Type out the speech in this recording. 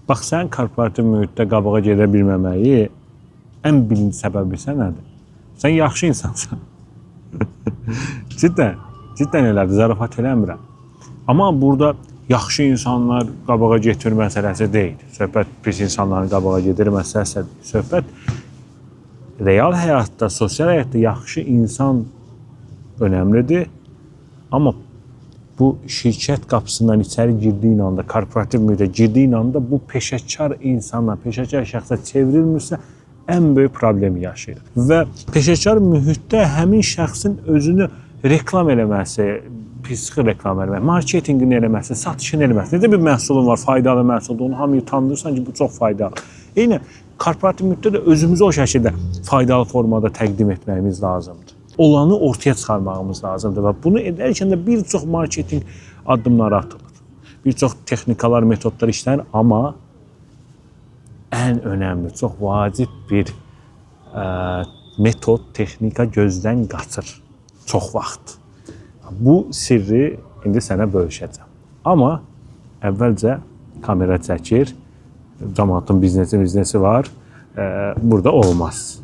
Bax, sənin korporativ mühitdə qabağa gedə bilməməyi ən birinci səbəbi sən nədir? Sən yaxşı insansan. Cidden elədir, zarafat eləmirəm. Amma burada yaxşı insanlar qabağa getir məsələsi deyil. Söhbət pis insanların qabağa gedir məsələsi deyil. Söhbət real həyatda, sosial həyatda yaxşı insan önəmlidir. Amma bu şirkət qapısından içəri girdiyin anda, korporativ mühitə girdiyin anda bu peşəkar insana, peşəkar şəxsə çevrilmirsə ən böyük problemi yaşayır. Və peşəkar mühitdə həmin şəxsin özünü reklam eləməsi, psixi reklam eləməsi, marketinqini eləməsi, satışını eləməsi. Necə bir məhsulun var, faydalı məhsuldur, onu hamıya tanıdırsan ki, bu çox faydalı. Eyni korporativ mühitdə də özümüzü o şəkildə faydalı formada təqdim etməyimiz lazımdır. Olanı ortaya çıxarmağımız lazımdır və bunu edərkən də bir çox marketinq addımları atılır. Bir çox texnikalar, metodlar işlənir, amma ən önəmli, çox vacib bir metod, texnika gözdən qaçır çox vaxt. Bu sirri indi sənə bölüşəcəm. Amma əvvəlcə kamera çəkir, cəmaatın biznesi var, burada olmaz.